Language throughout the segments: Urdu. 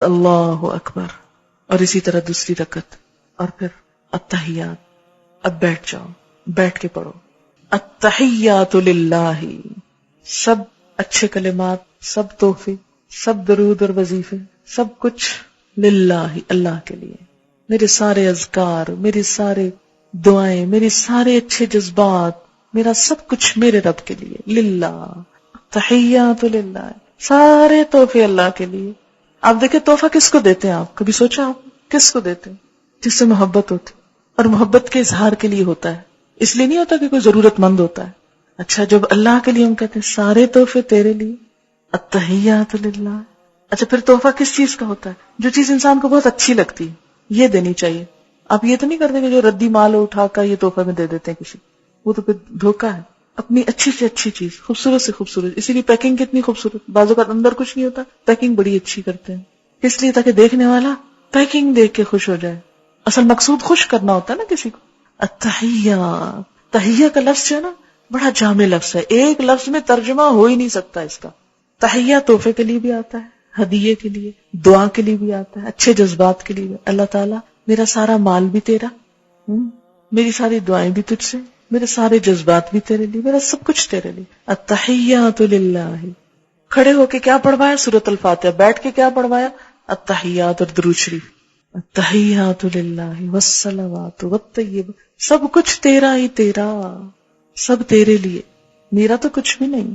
اللہ اکبر، اور اسی طرح دوسری رکعت، اور پھر التحیات. اب بیٹھ جاؤ، بیٹھ کے پڑھو التحیات للہ. سب اچھے کلمات، سب تحفے، سب درود اور وظیفے، سب کچھ للہ، اللہ کے لیے. میرے سارے اذکار، میری سارے دعائیں، میرے سارے اچھے جذبات، میرا سب کچھ میرے رب کے لیے، للہ. تحیات للہ، سارے تحفے اللہ کے لیے. آپ دیکھیں تحفہ کس کو دیتے ہیں؟ آپ کبھی سوچا آپ کس کو دیتے ہیں؟ جس سے محبت ہوتی، اور محبت کے اظہار کے لیے ہوتا ہے، اس لیے نہیں ہوتا کہ کوئی ضرورت مند ہوتا ہے. اچھا جب اللہ کے لیے ہم کہتے ہیں سارے تحفے تیرے لیے، التحیات للہ. اچھا پھر تحفہ کس چیز کا ہوتا ہے؟ جو چیز انسان کو بہت اچھی لگتی ہے یہ دینی چاہیے. آپ یہ تو نہیں کرتے کہ جو ردی مال اٹھا کر یہ تحفہ میں دے دیتے ہیں کسی، وہ تو پھر دھوکہ ہے. اپنی اچھی سے اچھی چیز، خوبصورت سے خوبصورت. اسی لیے پیکنگ کتنی خوبصورت، بعض اوقات اندر کچھ نہیں ہوتا، پیکنگ بڑی اچھی کرتے ہیں. اس لیے تاکہ دیکھنے والا پیکنگ دیکھ کے خوش ہو جائے. اصل مقصود خوش کرنا ہوتا ہے نا کسی کو. التحیہ، تحیہ کا لفظ جو ہے نا بڑا جامع لفظ ہے، ایک لفظ میں ترجمہ ہو ہی نہیں سکتا اس کا. تحیہ تحفے کے لیے بھی آتا ہے، ہدیے کے لیے، دعا کے لیے بھی آتا ہے، اچھے جذبات کے لیے بھی. اللہ تعالیٰ میرا سارا مال بھی تیرا، میری ساری دعائیں بھی تجھ سے، میرے سارے جذبات بھی تیرے لیے، میرا سب کچھ تیرے لیے. التحیات للہ. کھڑے ہو کے کیا پڑھوایا؟ سورۃ الفاتحہ. بیٹھ کے کیا پڑھوایا؟ التحیات اور درود شریف. التحیات للہ والصلوات والطیبات. سب کچھ تیرا ہی تیرا، سب تیرے لیے، میرا تو کچھ بھی نہیں.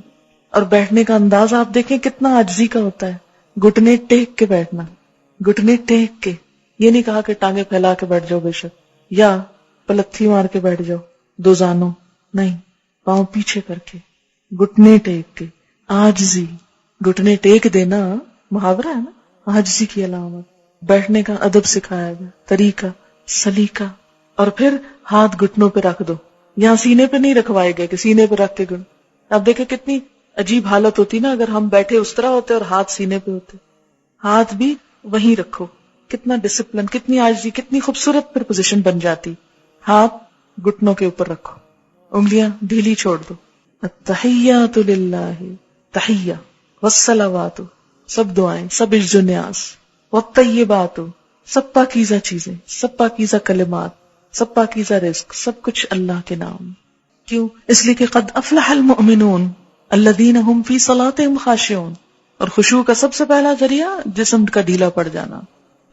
اور بیٹھنے کا انداز آپ دیکھیں کتنا عاجزی کا ہوتا ہے. گھٹنے ٹیک کے بیٹھنا، گھٹنے ٹیک کے. یہ نہیں کہا کہ ٹانگیں پھیلا کے بیٹھ جاؤ بے شک، یا پلتھی مار کے بیٹھ جاؤ دو زانوں، نہیں، پاؤں پیچھے کر کے، گھٹنے ٹیک کے. عاجزی، گھٹنے ٹیک دینا محاورہ ہے نا، عاجزی کی علامت. بیٹھنے کا ادب سکھایا گیا، طریقہ، سلیقہ. اور پھر ہاتھ گھٹنوں پہ رکھ دو. یہاں سینے پہ نہیں رکھوائے گئے کہ سینے پہ رکھ کے گن. اب دیکھیں کتنی عجیب حالت ہوتی نا اگر ہم بیٹھے اس طرح ہوتے اور ہاتھ سینے پہ ہوتے. ہاتھ بھی وہیں رکھو. کتنا ڈسپلن، کتنی عاجزی، کتنی خوبصورت پھر پوزیشن بن جاتی. ہاتھ گھٹنوں کے اوپر رکھو، انگلیاں ڈھیلی چھوڑ دو. التحیات للہ، تحیہ والصلوات، سب دعائیں، سب عجز و نیاز، والطیبات، سب پاکیزہ چیزیں، سب پاکیزہ کلمات، سب پاکیزہ رزق، سب کچھ اللہ کے نام. کیوں؟ اس لیے کہ قد افلح المؤمنون الذین هم فی صلاتهم خاشعون. اور خشوع کا سب سے پہلا ذریعہ جسم کا ڈھیلا پڑ جانا.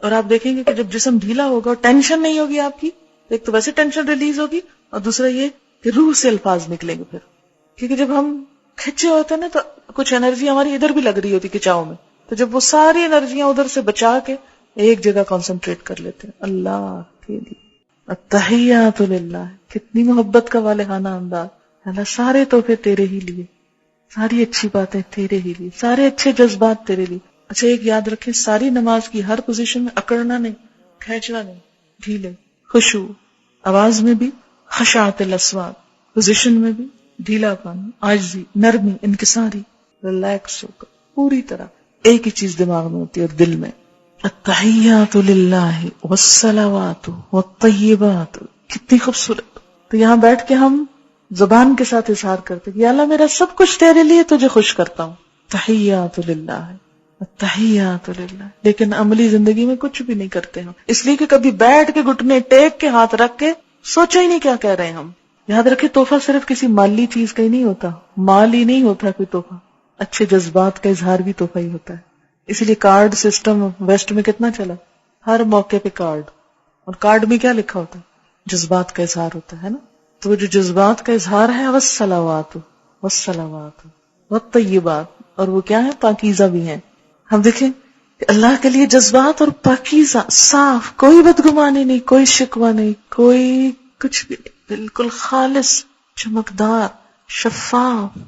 اور آپ دیکھیں گے کہ جب جسم ڈھیلا ہوگا اور ٹینشن نہیں ہوگی آپ کی، ایک تو ویسے ٹینشن ریلیز ہوگی، اور دوسرا یہ کہ روح سے الفاظ نکلیں گے پھر. کیونکہ جب ہم کھچے ہوتے ہیں نا تو کچھ انرجی ہماری ادھر بھی لگ رہی ہوتی کچاؤ میں، تو جب وہ ساری انرجیاں ادھر سے بچا کے ایک جگہ کانسنٹریٹ کر لیتے ہیں اللہ کے لیے. التحیات للہ، کتنی محبت کا والہانہ انداز. اللہ سارے تحفے تیرے ہی لیے، ساری اچھی باتیں تیرے ہی لیے، سارے اچھے جذبات تیرے لیے. اچھا ایک یاد رکھیں، ساری نماز کی ہر پوزیشن میں اکڑنا نہیں، کھینچنا نہیں، ڈھیلے، خشوع، آواز میں بھی خشعت الاصوات، پوزیشن میں بھی ڈھیلا پن، عاجزی، نرمی، انکساری، ریلیکس ہو کر پوری طرح. ایک ہی چیز دماغ میں ہوتی ہے اور دل میں. التحیات للہ والصلوات والطیبات. کتنی خوبصورت. تو یہاں بیٹھ کے ہم زبان کے ساتھ اظہار کرتے کہ یا اللہ میرا سب کچھ تیرے لیے، تجھے خوش کرتا ہوں. تحیات للہ، التحیات للہ. لیکن عملی زندگی میں کچھ بھی نہیں کرتے ہم، اس لیے کہ کبھی بیٹھ کے گھٹنے ٹیک کے ہاتھ رکھ کے سوچا ہی نہیں کیا کہہ رہے ہیں ہم. یاد رکھے تحفہ صرف کسی مالی چیز کا ہی نہیں ہوتا، مال ہی نہیں ہوتا کوئی تحفہ، اچھے جذبات کا اظہار بھی تحفہ ہی ہوتا ہے. اسی لیے کارڈ سسٹم ویسٹ میں کتنا چلا، ہر موقع پہ کارڈ. اور کارڈ میں کیا لکھا ہوتا ہے؟ جذبات کا اظہار ہوتا ہے نا. تو وہ جو جذبات کا اظہار ہے والصلوات والصلوات والطیبات، اور وہ کیا ہے؟ پاکیزہ بھی ہیں. ہم دیکھیں کہ اللہ کے لیے جذبات اور پاکیزہ، صاف، کوئی بدگمانی نہیں، کوئی شکوہ نہیں، کوئی کچھ بھی نہیں، بالکل خالص، چمکدار، شفاف.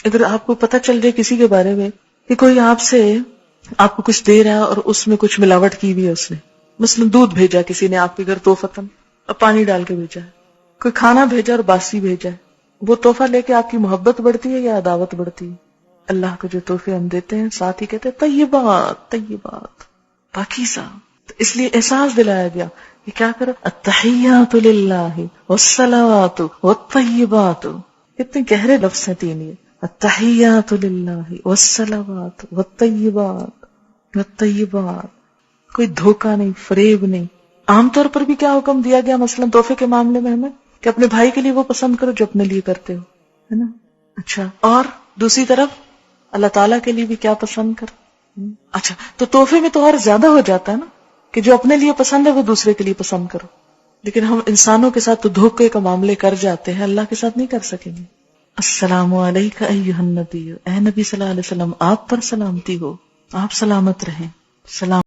اگر آپ کو پتہ چل جائے کسی کے بارے میں کہ کوئی آپ کو کچھ دے رہا ہے اور اس میں کچھ ملاوٹ کی ہوئی ہے، اس نے مثلا دودھ بھیجا کسی نے آپ کے گھر تحفتاً اور پانی ڈال کے بھیجا ہے، کوئی کھانا بھیجا اور باسی بھیجا ہے، وہ تحفہ لے کے آپ کی محبت بڑھتی ہے یا عداوت بڑھتی ہے؟ اللہ کو جو تحفے ہم دیتے ہیں ساتھ ہی کہتے ہیں طیبات، طیبات، پاکیزہ. تو اس لیے احساس دلایا گیا کہ کیا کرو، التحیات للہ والصلوات والطیبات. کتنے گہرے لفظ ہیں تین یہ، التحیات للہ والصلوات والطیبات والطیبات. کوئی دھوکہ نہیں، فریب نہیں. عام طور پر بھی کیا حکم دیا گیا مثلاً تحفے کے معاملے میں ہمیں کہ اپنے بھائی کے لیے وہ پسند کرو جو اپنے لیے کرتے ہو، ہے نا. اچھا، اور دوسری طرف اللہ تعالیٰ کے لیے بھی کیا پسند کرو. اچھا، تو تحفے میں تو اور زیادہ ہو جاتا ہے نا کہ جو اپنے لیے پسند ہے وہ دوسرے کے لیے پسند کرو. لیکن ہم انسانوں کے ساتھ تو دھوکے کا معاملے کر جاتے ہیں، اللہ کے ساتھ نہیں کر سکیں گے. السلام علیکہ ایھا النبی، اے نبی صلی اللہ علیہ وسلم آپ پر سلامتی ہو، آپ سلامت رہیں. سلام.